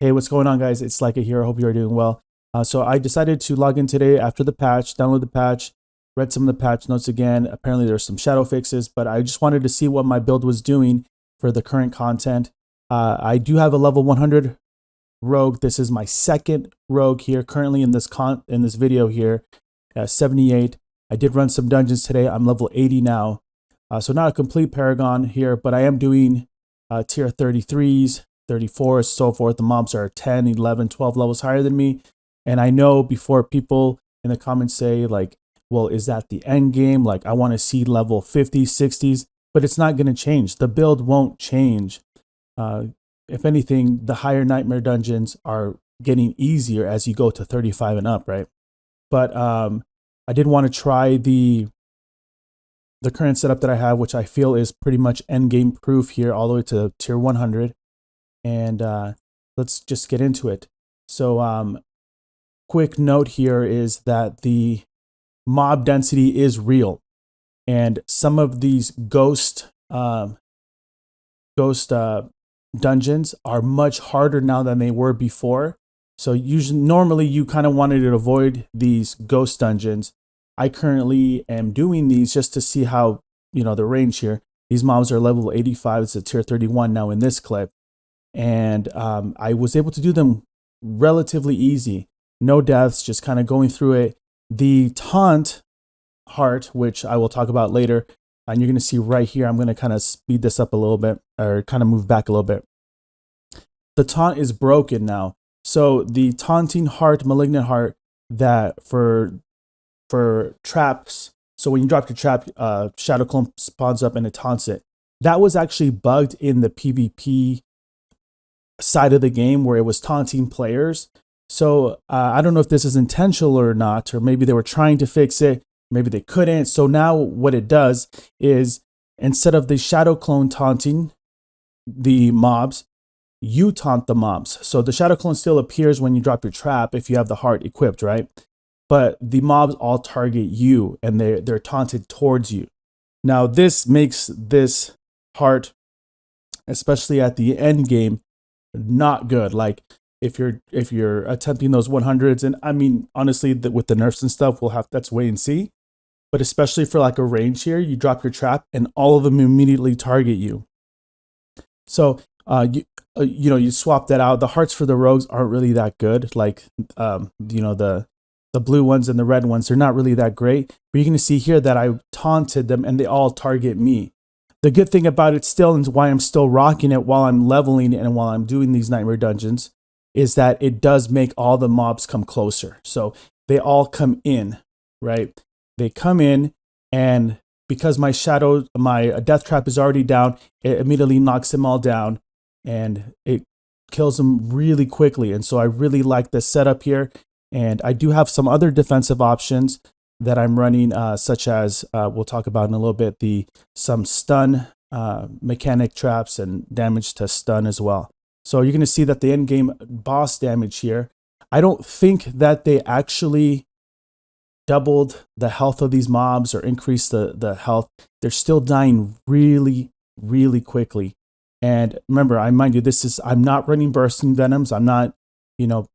Hey, what's going on, guys? It's Leica here. I hope you are doing well. So I decided to log in today after the patch, download the patch, read some of the patch notes again. Apparently there's some shadow fixes, but I just wanted to see what my build was doing for the current content. I do have a level 100 rogue. This is my second rogue here currently in this video here, 78. I did run some dungeons today. I'm level 80 now. So not a complete Paragon here, but I am doing tier 33s, 34s, so forth. The mobs are 10, 11, 12 levels higher than me. And I know before people in the comments say like, well, is that the end game? Like I want to see level 50s, 60s, but it's not going to change. The build won't change. If anything, the higher nightmare dungeons are getting easier as you go to 35 and up, right? But I did want to try the current setup that I have, which I feel is pretty much end game proof here, all the way to tier 100. And let's just get into it. So quick note here is that the mob density is real, and some of these ghost dungeons are much harder now than they were before. So normally you kind of wanted to avoid these ghost dungeons. I currently am doing these just to see how, the range here. These mobs are level 85. It's a tier 31 now in this clip. And I was able to do them relatively easy. No deaths, just kind of going through it. The taunt heart, which I will talk about later, and you're going to see right here, I'm going to kind of speed this up a little bit, or kind of move back a little bit. The taunt is broken now. So the taunting heart, malignant heart, that for traps, so when you drop your trap, shadow clone spawns up and it taunts it. That was actually bugged in the PvP side of the game where it was taunting players. So I don't know if this is intentional or not, or maybe they were trying to fix it, maybe they couldn't. So now what it does is, instead of the shadow clone taunting the mobs, you taunt the mobs. So the shadow clone still appears when you drop your trap if you have the heart equipped, right? But the mobs all target you and they're taunted towards you. Now this makes this heart, especially at the end game, not good. Like if you're attempting those 100s, and I mean honestly, with the nerfs and stuff, that's wait and see. But especially for like a range here, you drop your trap and all of them immediately target you. So you swap that out. The hearts for the rogues aren't really that good. Like the blue ones and the red ones, they're not really that great. But you're gonna see here that I taunted them and they all target me. The good thing about it still, and why I'm still rocking it while I'm leveling and while I'm doing these nightmare dungeons, is that it does make all the mobs come closer. So they all come in, right? They come in, and because my death trap is already down, it immediately knocks them all down and it kills them really quickly. And so I really like this setup here. And I do have some other defensive options that I'm running, such as we'll talk about in a little bit, some stun mechanic traps and damage to stun as well. So you're going to see that the end game boss damage here, I don't think that they actually doubled the health of these mobs or increased the health. They're still dying really, really quickly. And remember, I mind you, I'm not running bursting venoms. I'm not,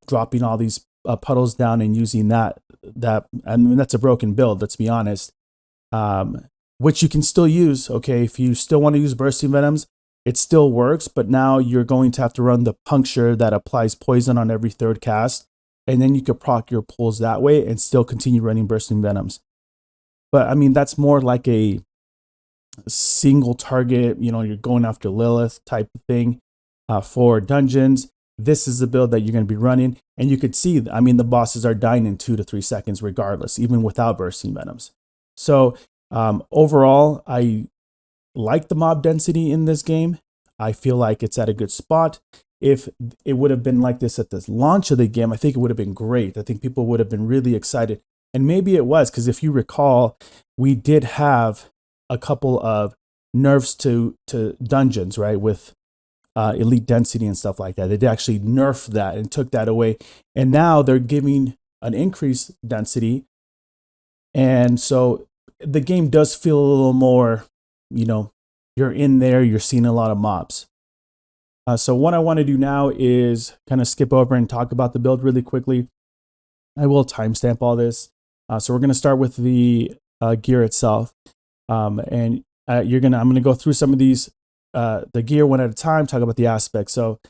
dropping all these puddles down and using that. I mean, that's a broken build, let's be honest. Which you can still use, okay? If you still want to use bursting venoms, it still works, but now you're going to have to run the puncture that applies poison on every third cast, and then you could proc your pulls that way and still continue running bursting venoms. But I mean, that's more like a single target, you're going after Lilith type of thing. For dungeons, this is the build that you're going to be running. And you could see, I mean, the bosses are dying in 2 to 3 seconds regardless, even without bursting venoms. So overall, I like the mob density in this game. I feel like it's at a good spot. If it would have been like this at the launch of the game, I think it would have been great. I think people would have been really excited. And maybe it was, because if you recall, we did have a couple of nerfs to dungeons, right? With elite density and stuff like that. They did actually nerf that and took that away. And now they're giving an increased density. And so the game does feel a little more, you're in there, you're seeing a lot of mobs. So what I want to do now is kind of skip over and talk about the build really quickly. I will timestamp all this. So we're going to start with the gear itself. And I'm going to go through some of these, the gear one at a time, talk about the aspects. So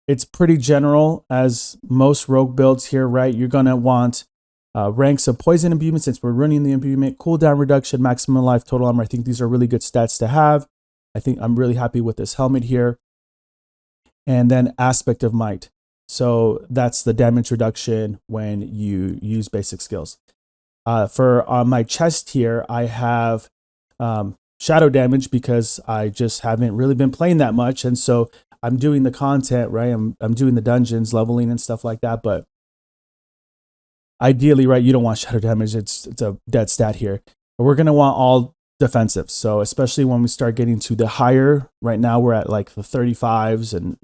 it's pretty general as most rogue builds here, right? You're going to want ranks of poison imbuement, since we're running the imbuement, cooldown reduction, maximum life, total armor. I think these are really good stats to have. I think I'm really happy with this helmet here. And then aspect of might. So that's the damage reduction when you use basic skills. For my chest here, I have shadow damage because I just haven't really been playing that much. And so I'm doing the content, right? I'm doing the dungeons, leveling and stuff like that. But ideally, right, you don't want shadow damage. It's a dead stat here. But we're going to want all defensive. So especially when we start getting to the higher, right now we're at like the 35s and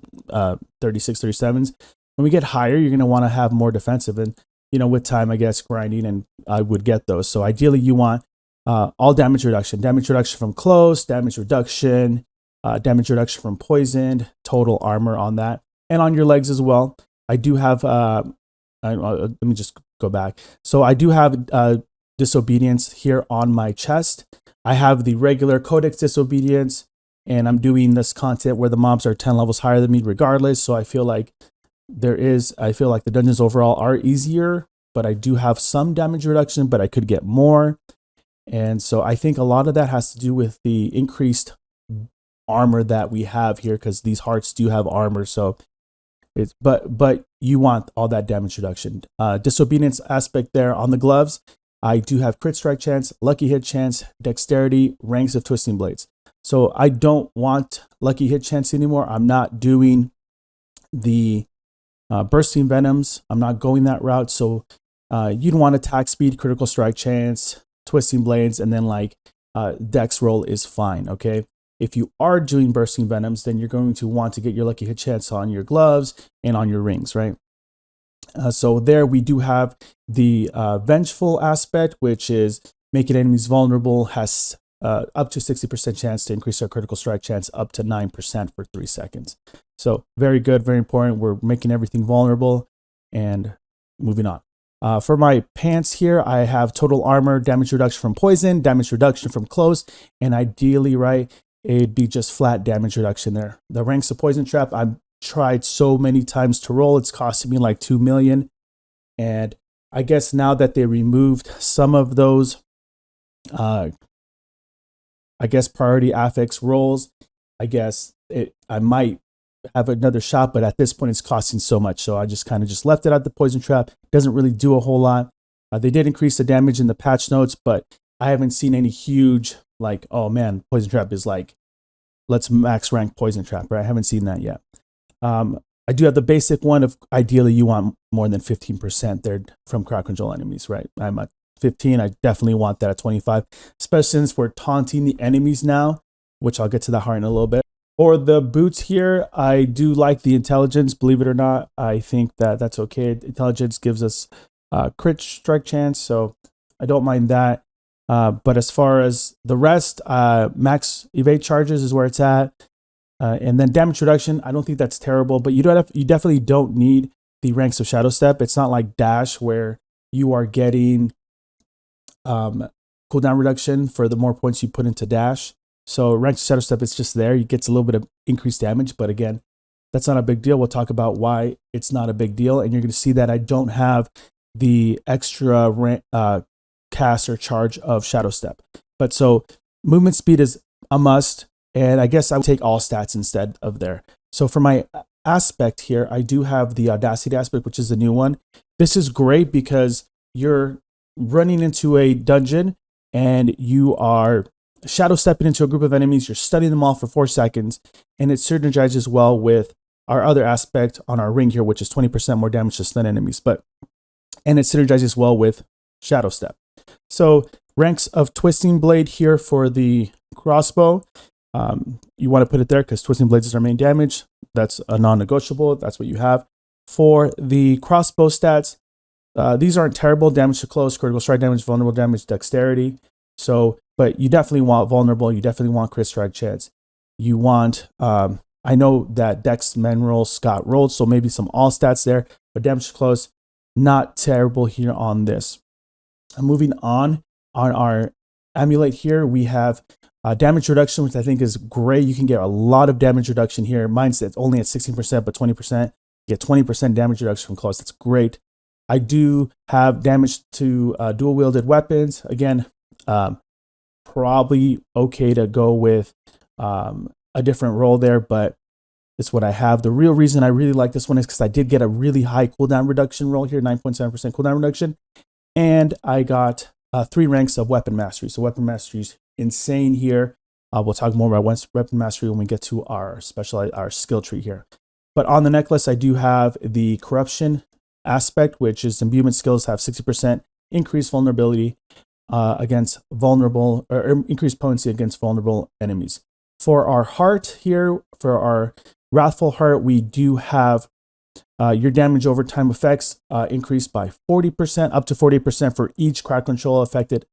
36, 37s. When we get higher, you're going to want to have more defensive. And, you know, with time, I guess, grinding, and I would get those. So ideally, you want all damage reduction from close, damage reduction from poisoned, total armor on that, and on your legs as well. I do have, let me just go back. So I do have disobedience here on my chest. I have the regular codex disobedience, and I'm doing this content where the mobs are 10 levels higher than me regardless. So I feel like the dungeons overall are easier, but I do have some damage reduction, but I could get more. And so I think a lot of that has to do with the increased armor that we have here, because these hearts do have armor. So it's, but you want all that damage reduction. Disobedience aspect there on the gloves. I do have crit strike chance, lucky hit chance, dexterity, ranks of twisting blades. So I don't want lucky hit chance anymore. I'm not doing the bursting venoms. I'm not going that route. So you'd want attack speed, critical strike chance, twisting blades, and then like dex roll is fine. Okay. If you are doing bursting venoms, then you're going to want to get your lucky hit chance on your gloves and on your rings, right? So there we do have the vengeful aspect, which is making enemies vulnerable, has up to 60% chance to increase their critical strike chance up to 9% for 3 seconds. So very good, very important. We're making everything vulnerable. And moving on. For my pants here, I have total armor, damage reduction from poison, damage reduction from close, and ideally, right, it'd be just flat damage reduction there. The ranks of poison trap, I've tried so many times to roll. It's costing me like 2 million. And I guess now that they removed some of those, I guess priority affix rolls, I guess I might have another shot, but at this point it's costing so much. So I just kind of just left it at the poison trap. Doesn't really do a whole lot. They did increase the damage in the patch notes, but I haven't seen any huge, like, oh man, poison trap is like, let's max rank poison trap, right? I haven't seen that yet. I do have the basic one of ideally you want more than 15% there from crowd control enemies, right? I'm at 15. I definitely want that at 25, especially since we're taunting the enemies now, which I'll get to that heart in a little bit. For the boots here, I do like the intelligence, believe it or not. I think that that's okay. Intelligence gives us crit strike chance, so I don't mind that. But as far as the rest, max evade charges is where it's at. And then damage reduction, I don't think that's terrible, but you definitely don't need the ranks of Shadow Step. It's not like Dash where you are getting cooldown reduction for the more points you put into Dash. So ranks of Shadow Step, it's just there. You get a little bit of increased damage, but again, that's not a big deal. We'll talk about why it's not a big deal, and you're going to see that I don't have the extra cast or charge of Shadow Step. But so movement speed is a must. And I guess I would take all stats instead of there. So for my aspect here, I do have the Audacity aspect, which is the new one. This is great because you're running into a dungeon and you are shadow stepping into a group of enemies. You're stunning them all for 4 seconds. And it synergizes well with our other aspect on our ring here, which is 20% more damage to stun enemies. And it synergizes well with Shadow Step. So ranks of Twisting Blade here for the crossbow. You want to put it there because Twisting Blades is our main damage. That's a non-negotiable. That's what you have. For the crossbow stats, these aren't terrible. Damage to close, critical strike damage, vulnerable damage, dexterity. So, but you definitely want vulnerable. You definitely want crit strike chance. You want, I I know that Dex Minerals got rolled, so maybe some all stats there, but damage to close, not terrible here on this. Moving on our amulet here, we have damage reduction, which I think is great. You can get a lot of damage reduction here. Mine's only at 16%, but 20%. Get 20% damage reduction from close. That's great. I do have damage to dual wielded weapons. Again, probably okay to go with a different roll there, but it's what I have. The real reason I really like this one is because I did get a really high cooldown reduction roll here, 9.7% cooldown reduction, and I got 3 ranks of weapon mastery. So weapon mastery is insane here. We'll talk more about weapon mastery when we get to our skill tree here. But on the necklace, I do have the corruption aspect, which is imbuement skills have 60% increased vulnerability against vulnerable, or increased potency against vulnerable enemies. For our heart here, for our Wrathful Heart, we do have your damage over time effects increased by 40%, up to 40% for each crowd control affected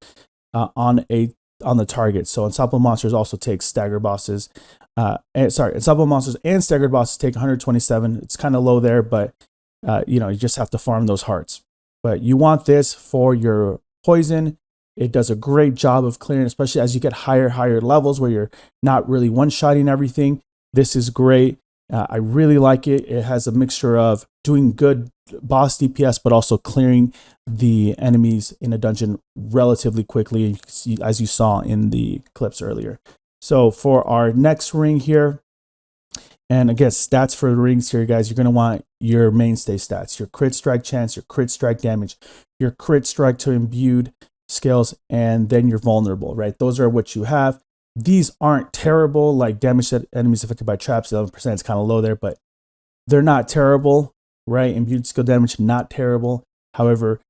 on the target. So Unstoppable Monsters also take stagger bosses. Unstoppable Monsters and staggered bosses take 127. It's kind of low there, but you just have to farm those hearts. But you want this for your poison. It does a great job of clearing, especially as you get higher levels where you're not really one-shotting everything. This is great. I really like it. It has a mixture of doing good boss DPS, but also clearing the enemies in a dungeon relatively quickly, as you saw in the clips earlier. So for our next ring here, and again, stats for the rings here, guys, you're going to want your mainstay stats, your crit strike chance, your crit strike damage, your crit strike to imbued skills, and then you're vulnerable, right? Those are what you have. These aren't terrible, like damage to enemies affected by traps, 11% is kind of low there, but they're not terrible, right? Imbued skill damage, not terrible. However,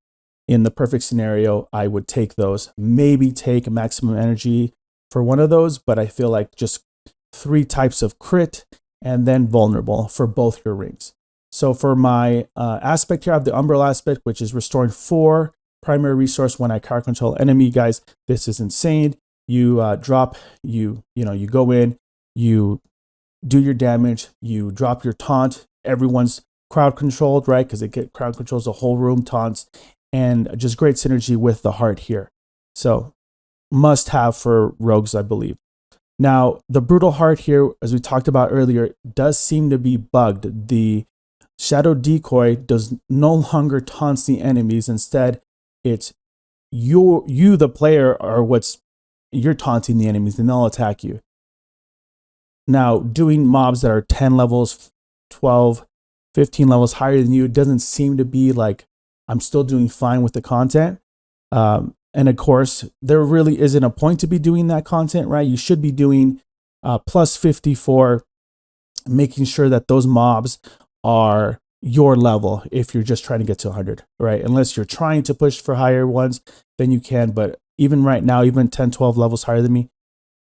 in the perfect scenario, I would take those. Maybe take maximum energy for one of those, but I feel like just 3 types of crit and then vulnerable for both your rings. So for my aspect here, I have the Umbral aspect, which is restoring 4 primary resource when I crowd control enemy. Guys, this is insane. You drop, you go in, you do your damage, you drop your taunt. Everyone's crowd controlled, right? Because it crowd controls the whole room, taunts, and just great synergy with the heart here. So must have for rogues, I believe. Now, the brutal heart here, as we talked about earlier, does seem to be bugged. The shadow decoy does no longer taunts the enemies. Instead, it's you the player, are you're taunting the enemies, and they'll attack you. Now, doing mobs that are 10 levels, 12, 15 levels higher than you, it doesn't seem to be like I'm still doing fine with the content. And of course, there really isn't a point to be doing that content, right? You should be doing plus 50 for making sure that those mobs are your level if you're just trying to get to 100, right? Unless you're trying to push for higher ones, then you can. But even right now, even 10, 12 levels higher than me,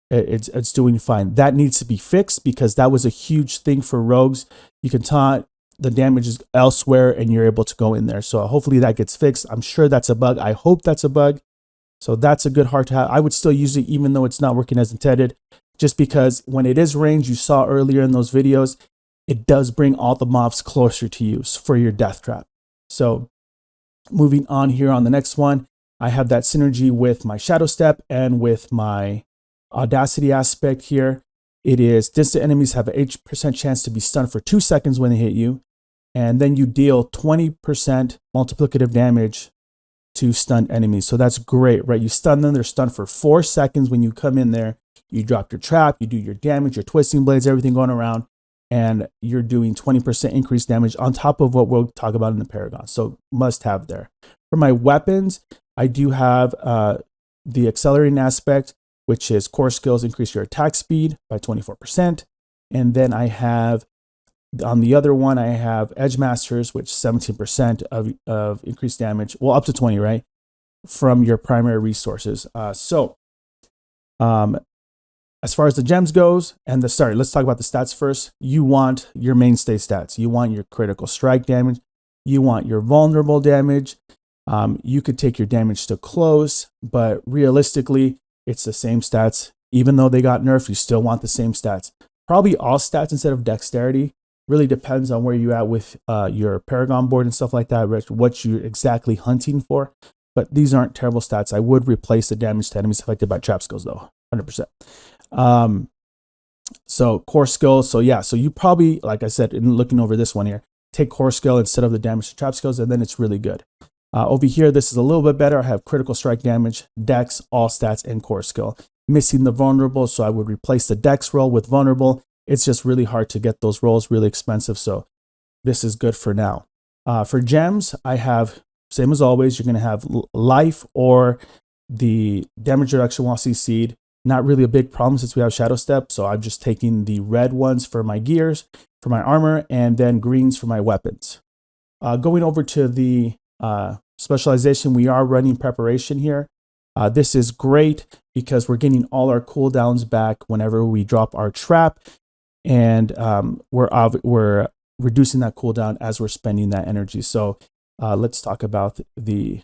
it's doing fine. That needs to be fixed because that was a huge thing for rogues. You can taunt, the damage is elsewhere, and you're able to go in there. So hopefully that gets fixed. I'm sure that's a bug. I hope that's a bug. So that's a good heart to have. I would still use it even though it's not working as intended, just because when it is ranged, you saw earlier in those videos, it does bring all the mobs closer to you for your death trap. So moving on here on the next one, I have that synergy with my Shadow Step and with my Audacity aspect here. It is distant enemies have an 8% chance to be stunned for 2 seconds when they hit you. And then you deal 20% multiplicative damage to stunned enemies. So that's great, right? You stun them, they're stunned for 4 seconds when you come in there. You drop your trap, you do your damage, your twisting blades, everything going around, and you're doing 20% increased damage on top of what we'll talk about in the Paragon. So must have there. For my weapons, I do have the accelerating aspect, which is core skills increase your attack speed by 24%. And then I have, on the other one, I have Edge Masters, which 17% of increased damage, well, up to 20, right? From your primary resources. As far as the gems goes, and let's talk about the stats first. You want your mainstay stats. You want your critical strike damage. You want your vulnerable damage. You could take your damage to close, but realistically, it's the same stats. Even though they got nerfed, you still want the same stats. probably all stats instead of dexterity. Really depends on where you're at with your Paragon board and stuff like that, what you're exactly hunting for. But these aren't terrible stats. I would replace the damage to enemies affected by trap skills though, 100%. So core skill. So yeah, so you probably, like I said, in looking over this one here, take core skill instead of the damage to trap skills, and then it's really good. Over here, this is a little bit better. I have critical strike damage, dex, all stats, and core skill. Missing the vulnerable, so I would replace the dex roll with vulnerable. It's just really hard to get those rolls, really expensive, so this is good for now. For gems, I have, same as always, you're going to have life or the damage reduction while CC'd. Not really a big problem since we have Shadow Step, so I'm just taking the red ones for my gears, for my armor, and then greens for my weapons. Going over to the specialization, we are running preparation here. This is great because we're getting all our cooldowns back whenever we drop our trap, and we're reducing that cooldown as we're spending that energy. So let's talk about the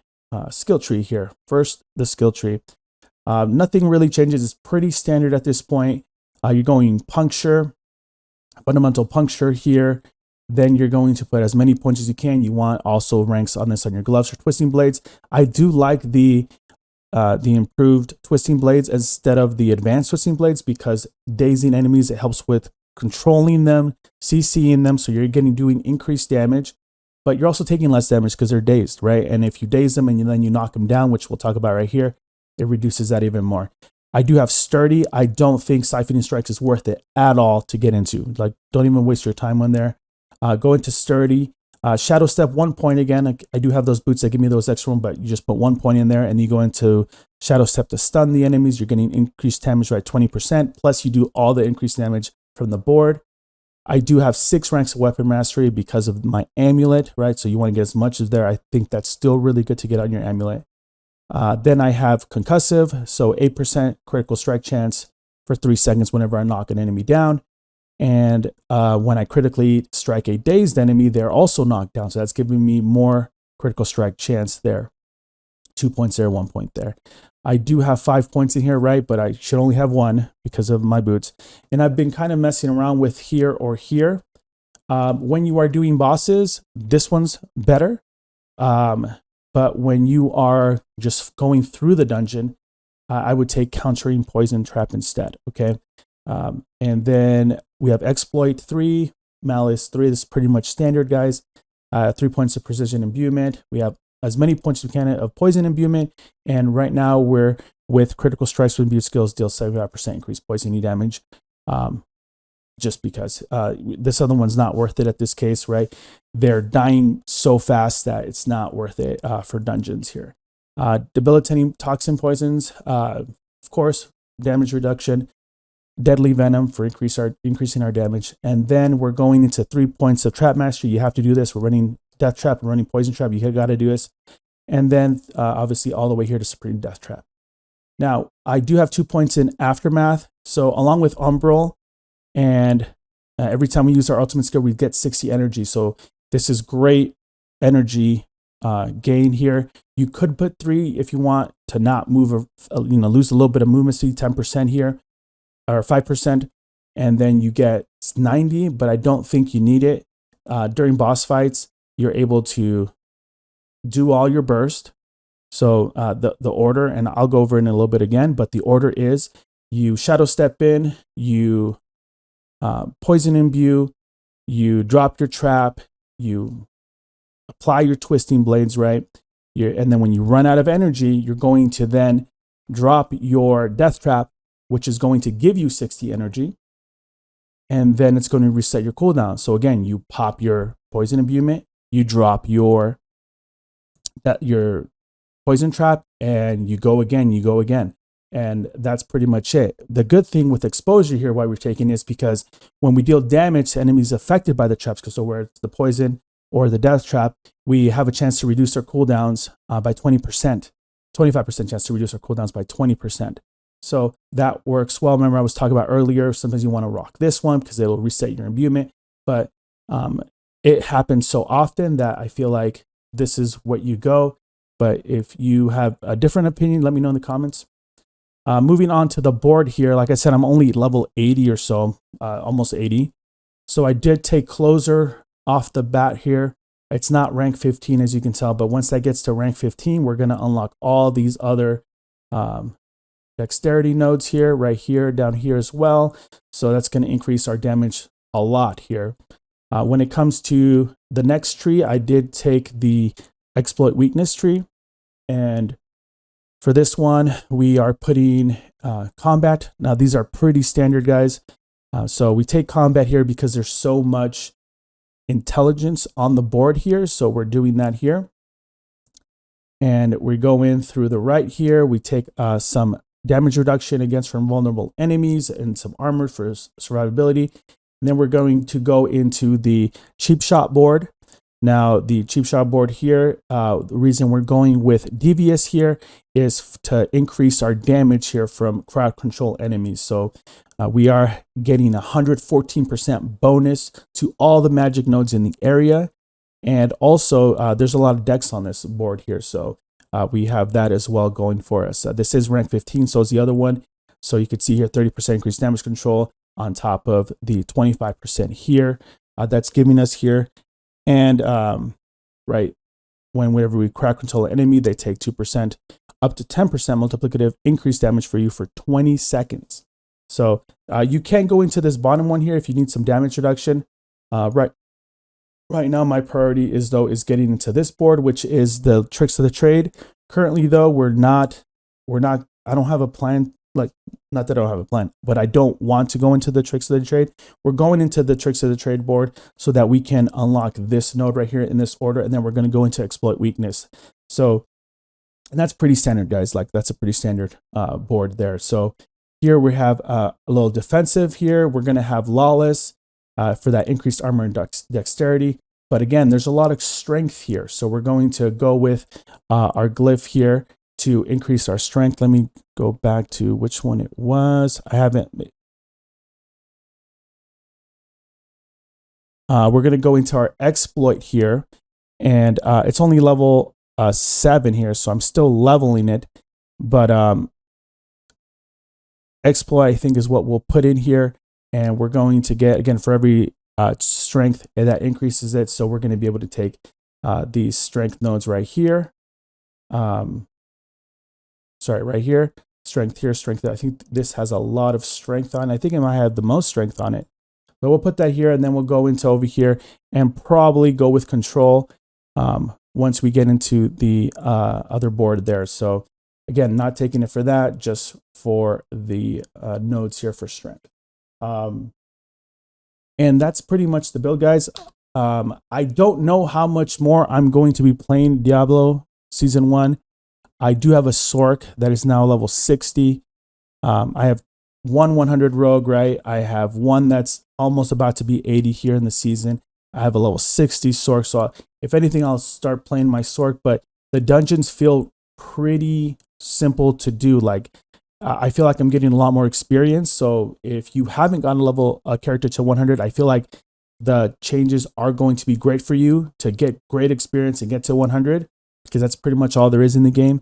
skill tree here. First, the skill tree. Nothing really changes. It's pretty standard at this point. You're going puncture, fundamental puncture here. Then you're going to put as many points as you can. You want also ranks on this on your gloves or twisting blades. I do like the improved twisting blades instead of the advanced twisting blades because dazing enemies, it helps with controlling them, CCing them, so you're doing increased damage, but you're also taking less damage because they're dazed, right? And if you daze them and then you knock them down, which we'll talk about right here, it reduces that even more. I do have sturdy. I don't think siphoning strikes is worth it at all to get into. Like, don't even waste your time on there. Go into sturdy. Shadow step 1 point again. I do have those boots that give me those extra 1, but you just put 1 point in there and you go into shadow step to stun the enemies. You're getting increased damage by 20%. Plus you do all the increased damage from the board. I do have 6 ranks of weapon mastery because of my amulet, right? So you want to get as much as there. I think that's still really good to get on your amulet. Then I have concussive, so 8% critical strike chance for 3 seconds whenever I knock an enemy down. And when I critically strike a dazed enemy, they're also knocked down. So that's giving me more critical strike chance there. 2 points there, 1 point there. I do have 5 points in here, right? But I should only have 1 because of my boots. And I've been kind of messing around with here or here. When you are doing bosses, this one's better. But when you are just going through the dungeon, I would take countering poison trap instead, okay? And then we have exploit 3, malice 3. This is pretty much standard, guys. 3 points of precision imbuement. We have as many points as we can of poison imbuement. And right now we're with critical strikes with imbued skills, deal 75% increased poisoning damage. Just because this other one's not worth it at this case, right? They're dying so fast that it's not worth it for dungeons here. Debilitating toxin poisons, of course, damage reduction, deadly venom for increasing our damage. And then we're going into 3 points of trap mastery. You have to do this. We're running death trap and running poison trap. You got to do this. And then obviously all the way here to supreme death trap. Now, I do have 2 points in aftermath. So along with umbral, and every time we use our ultimate skill, we get 60 energy. So this is great energy gain here. You could put 3 if you want to not move, lose a little bit of movement speed, 10% here, or 5%, and then you get 90, but I don't think you need it. During boss fights, you're able to do all your burst. So the order, and I'll go over it in a little bit again, but the order is you shadow step in, you poison imbue, you drop your trap, you apply your twisting blades, right? And then when you run out of energy, you're going to then drop your death trap, which is going to give you 60 energy. And then it's going to reset your cooldown. So again, you pop your poison imbuement, you drop your poison trap, and you go again. And that's pretty much it. The good thing with exposure here, why we're taking is because when we deal damage to enemies affected by the traps, so where it's the poison or the death trap, we have a chance to reduce our cooldowns by 20%, 25% chance to reduce our cooldowns by 20%. So that works well. Remember I was talking about earlier, sometimes you want to rock this one because it'll reset your imbuement, but it happens so often that I feel like this is what you go. But if you have a different opinion, let me know in the comments. Moving on to the board here, like I said, I'm only level 80 or so, almost 80. So I did take Closer off the bat here. It's not rank 15 as you can tell, but once that gets to rank 15, we're going to unlock all these other dexterity nodes here, right here, down here as well. So that's going to increase our damage a lot here. When it comes to the next tree, I did take the exploit weakness tree. And for this one, we are putting combat. Now, these are pretty standard, guys. So we take combat here because there's so much intelligence on the board here. So we're doing that here. And we go in through the right here. We take some damage reduction against from vulnerable enemies and some armor for survivability. And then we're going to go into the cheap shot board. Now, the cheap shot board here, the reason we're going with devious here is to increase our damage here from crowd control enemies. So we are getting 114% bonus to all the magic nodes in the area. And also, there's a lot of dex on this board here. So we have that as well going for us. This is rank 15, so is the other one. So you can see here 30% increased damage control on top of the 25% here. That's giving us here. And right, whenever we crowd control an enemy, they take 2% up to 10% multiplicative increased damage for you for 20 seconds. So you can go into this bottom one here if you need some damage reduction. Right now, my priority is getting into this board, which is the tricks of the trade. Currently, though, I don't have a plan. Like, not that I don't have a plan, but I don't want to go into the tricks of the trade. We're going into the tricks of the trade board so that we can unlock this node right here in this order, and then we're going to go into exploit weakness. So, and that's pretty standard, guys. Like, that's a pretty standard board there. So here we have a little defensive here. We're going to have lawless for that increased armor and dexterity. But again, there's a lot of strength here. So we're going to go with our glyph here to increase our strength. Let me go back to which one it was. I haven't. We're going to go into our exploit here. And it's only level 7 here. So I'm still leveling it. But exploit, I think, is what we'll put in here. And we're going to get, again, for every strength, that increases it. So we're going to be able to take these strength nodes right here. Right here. Strength here, strength there. I think this has a lot of strength on it. I think it might have the most strength on it. But we'll put that here, and then we'll go into over here and probably go with control once we get into the other board there. So again, not taking it for that, just for the nodes here for strength. And that's pretty much the build, guys. I don't know how much more I'm going to be playing Diablo Season 1. I do have a Sork that is now level 60. I have one 100 rogue, right? I have one that's almost about to be 80 here in the season. I have a level 60 Sork. So if anything, I'll start playing my Sork. But the dungeons feel pretty simple to do. Like, I feel like I'm getting a lot more experience. So if you haven't gotten a level character to 100, I feel like the changes are going to be great for you to get great experience and get to 100, because that's pretty much all there is in the game.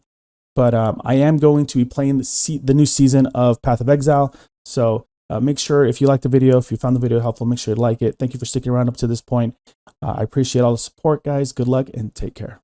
But I am going to be playing the new season of Path of Exile. So make sure, if you liked the video, if you found the video helpful, make sure you like it. Thank you for sticking around up to this point. I appreciate all the support, guys. Good luck and take care.